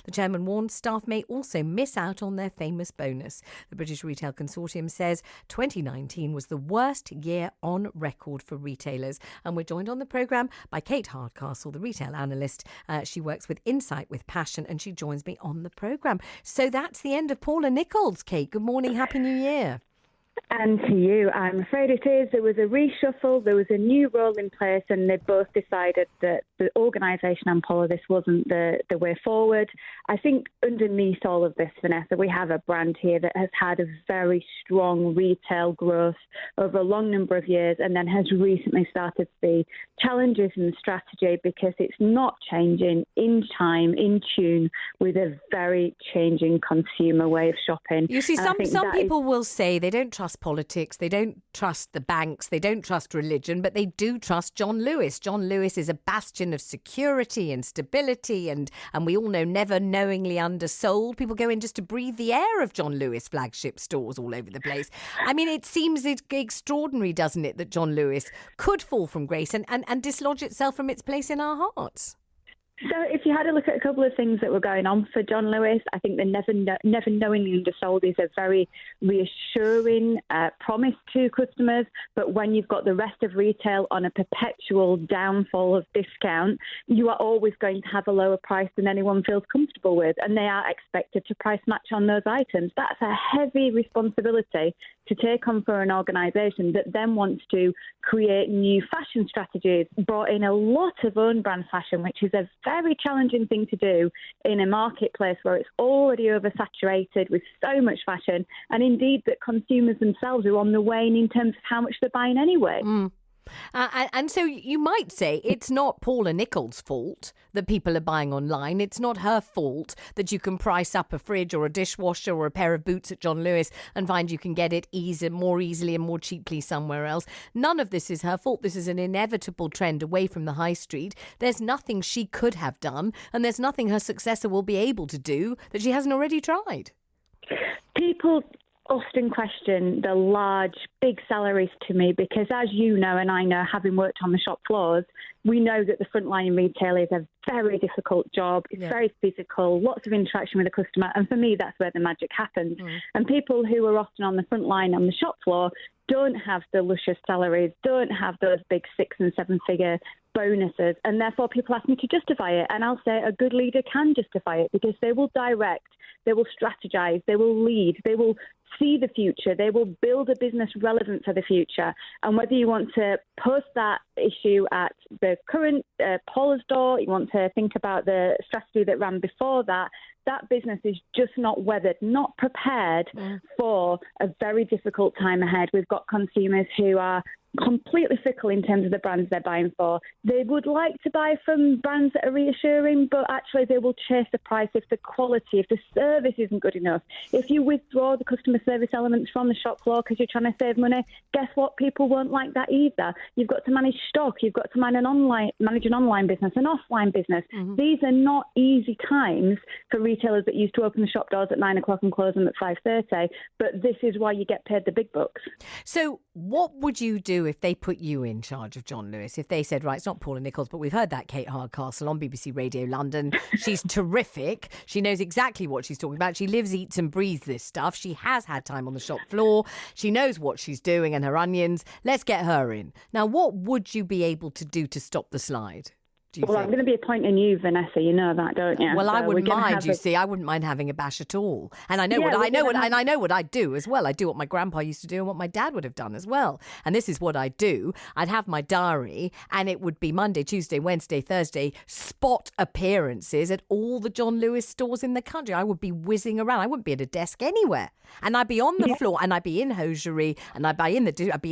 The chairman warns staff may also miss out on their famous bonus. The British Retail Consortium says 2019 was the worst year on record for retailers. And we're joined on the programme by Kate Hardcastle, the retail analyst. She works with Insight with Passion, and she joins me on the programme. So that's the end of Paula Nicholls. Kate, good morning. Happy New Year. And to you, I'm afraid it is. There was a reshuffle, there was a new role in place, and they both decided that the organisation and Paula, this wasn't the way forward. I think underneath all of this, Vanessa, we have a brand here that has had a very strong retail growth over a long number of years, and then has recently started to see challenges in the strategy because it's not changing in time, in tune with a very changing consumer way of shopping. You see, some people will say they don't trust politics, they don't trust the banks, they don't trust religion, but they do trust John Lewis. John Lewis is a bastion of security and stability, and we all know never knowingly undersold. People go in just to breathe the air of John Lewis flagship stores all over the place. I mean, it seems extraordinary, doesn't it, that John Lewis could fall from grace and dislodge itself from its place in our hearts? So if you had a look at a couple of things that were going on for John Lewis, I think the never knowingly undersold is a very reassuring promise to customers. But when you've got the rest of retail on a perpetual downfall of discount, you are always going to have a lower price than anyone feels comfortable with. And they are expected to price match on those items. That's a heavy responsibility to take on for an organisation that then wants to create new fashion strategies, brought in a lot of own brand fashion, which is a very challenging thing to do in a marketplace where it's already oversaturated with so much fashion, and indeed that consumers themselves are on the wane in terms of how much they're buying anyway. And so you might say it's not Paula Nicholls' fault that people are buying online. It's not her fault that you can price up a fridge or a dishwasher or a pair of boots at John Lewis and find you can get it more easily and more cheaply somewhere else. None of this is her fault. This is an inevitable trend away from the high street. There's nothing she could have done, and there's nothing her successor will be able to do that she hasn't already tried. People often question the large, big salaries to me because, as you know and I know, having worked on the shop floors, we know that the frontline retail is a very difficult job. It's very physical, lots of interaction with the customer. And for me, that's where the magic happens. And people who are often on the front line on the shop floor don't have the luscious salaries, don't have those big 6- and 7-figure bonuses. And therefore, people ask me to justify it. And I'll say a good leader can justify it because they will direct, they will strategize, they will lead, they will see the future, they will build a business relevant for the future. And whether you want to post that issue at the current Paula's door, you want to think about the strategy that ran before that, that business is just not weathered, not prepared for a very difficult time ahead. We've got consumers who are completely fickle in terms of the brands they're buying for. They would like to buy from brands that are reassuring, but actually they will chase the price if the quality, if the service isn't good enough. If you withdraw the customer service elements from the shop floor because you're trying to save money, guess what? People won't like that either. You've got to manage stock. You've got to manage an online business, an offline business. These are not easy times for retailers that used to open the shop doors at 9 o'clock and close them at 5:30. But this is why you get paid the big bucks. So what would you do if they put you in charge of John Lewis? If they said, right, it's not Paula Nicholls, but we've heard that Kate Hardcastle on BBC Radio London. She's terrific. She knows exactly what she's talking about. She lives, eats and breathes this stuff. She has had time on the shop floor. She knows what she's doing and her onions. Let's get her in. Now, what would you be able to do to stop the slide? Well, I'm going to be appointing you, Vanessa. You know that, don't you? Well, so I wouldn't mind. You see, I wouldn't mind having a bash at all. And I know I know what I do as well. I do what my grandpa used to do and what my dad would have done as well. And this is what I do. I'd have my diary, and it would be Monday, Tuesday, Wednesday, Thursday spot appearances at all the John Lewis stores in the country. I would be whizzing around. I wouldn't be at a desk anywhere, and I'd be on the floor, and I'd be in hosiery, and I'd be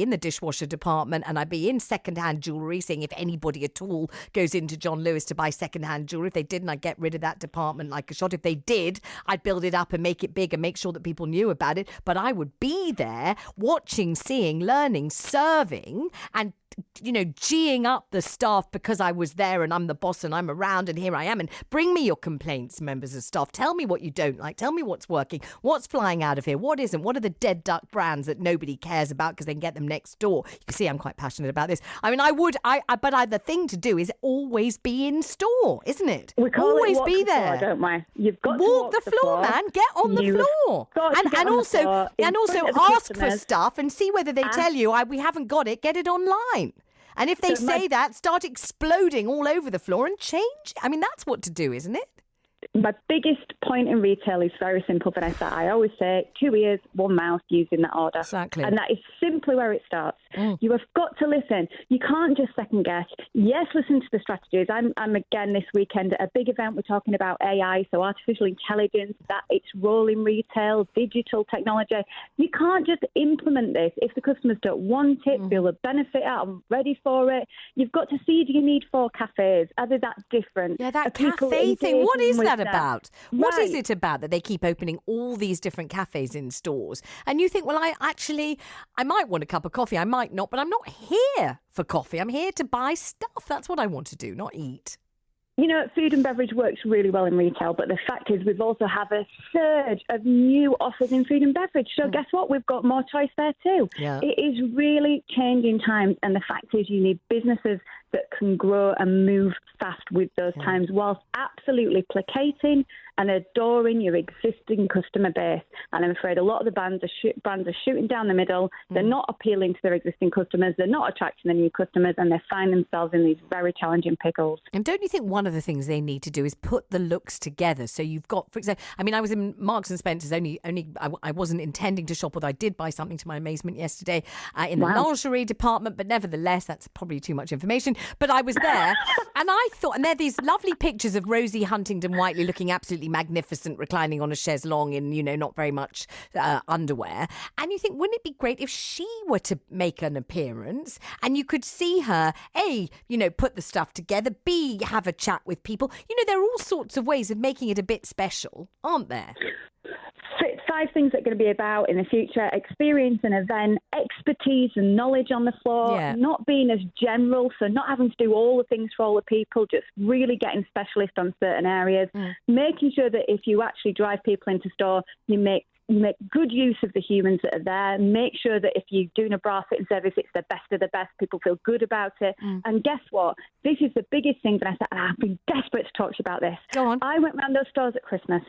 in the dishwasher department, and I'd be in secondhand jewellery, seeing if anybody at all goes into John Lewis to buy secondhand jewellery. If they didn't, I'd get rid of that department like a shot. If they did, I'd build it up and make it big and make sure that people knew about it. But I would be there watching, seeing, learning, serving, and geeing up the staff because I was there and I'm the boss and I'm around and here I am. And bring me your complaints, members of staff. Tell me what you don't like. Tell me what's working. What's flying out of here? What isn't? What are the dead duck brands that nobody cares about because they can get them next door? You can see I'm quite passionate about this. I mean, but the thing to do is always be in store, isn't it? We call always it walk be the there, floor, don't we? You've got walk to the floor, man. Get on the floor, and also ask for stuff and see whether they tell you we haven't got it. Get it online. And if they say that, start exploding all over the floor and change. I mean, that's what to do, isn't it? My biggest point in retail is very simple, Vanessa. I always say 2 ears, 1 mouth using that order. Exactly. And that is simply where it starts. You have got to listen. You can't just second guess. Yes, listen to the strategies. I'm again this weekend at a big event. We're talking about AI, so artificial intelligence, that its role in retail, digital technology. You can't just implement this if the customers don't want it, feel the benefit out, I'm ready for it. You've got to see, do you need 4 cafes? Are they that different? Yeah, that cafe thing. What is that about? Right. What is it about that they keep opening all these different cafes in stores? And you think, well, I might want a cup of coffee. I might not, but I'm not here for coffee. I'm here to buy stuff. That's what I want to do, not eat. Food and beverage works really well in retail, but the fact is we've also have a surge of new offers in food and beverage. So guess what? We've got more choice there too. Yeah. It is really changing times, and the fact is you need businesses that can grow and move fast with those times whilst absolutely placating and adoring your existing customer base. And I'm afraid a lot of the brands are shooting down the middle. They're not appealing to their existing customers. They're not attracting the new customers, and they find themselves in these very challenging pickles. And don't you think one of the things they need to do is put the looks together? So you've got, for example, I mean, I was in Marks and Spencer's I wasn't intending to shop, although I did buy something to my amazement yesterday in the lingerie department, but nevertheless, that's probably too much information. But I was there and I thought, and there are these lovely pictures of Rosie Huntington-Whiteley looking absolutely magnificent, reclining on a chaise longue in, not very much underwear. And you think, wouldn't it be great if she were to make an appearance and you could see her, A, put the stuff together, B, have a chat with people. There are all sorts of ways of making it a bit special, aren't there? 5 things that are going to be about in the future: experience and event, expertise and knowledge on the floor, not being as general, so not having to do all the things for all the people, just really getting specialist on certain areas, making sure that if you actually drive people into store, you make good use of the humans that are there. Make sure that if you're doing a bra fitting service, it's the best of the best. People feel good about it. And guess what? This is the biggest thing, Vanessa, and I've been desperate to talk to you about this. Go on. I went round those stores at Christmas,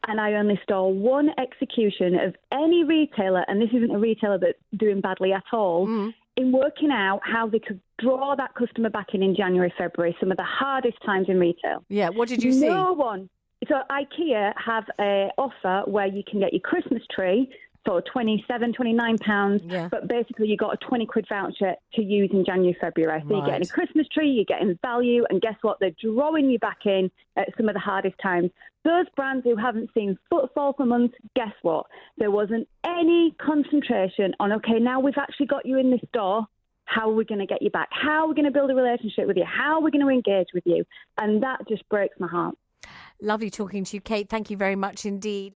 and I only saw one execution of any retailer, and this isn't a retailer that's doing badly at all, in working out how they could draw that customer back in January, February, some of the hardest times in retail. Yeah, what did you see? No one. So IKEA have an offer where you can get your Christmas tree for £29, but basically you got a 20 quid voucher to use in January, February. So you're getting a Christmas tree, you're getting value, and guess what? They're drawing you back in at some of the hardest times. Those brands who haven't seen footfall for months, guess what? There wasn't any concentration on, okay, now we've actually got you in this store. How are we going to get you back? How are we going to build a relationship with you? How are we going to engage with you? And that just breaks my heart. Lovely talking to you, Kate. Thank you very much indeed.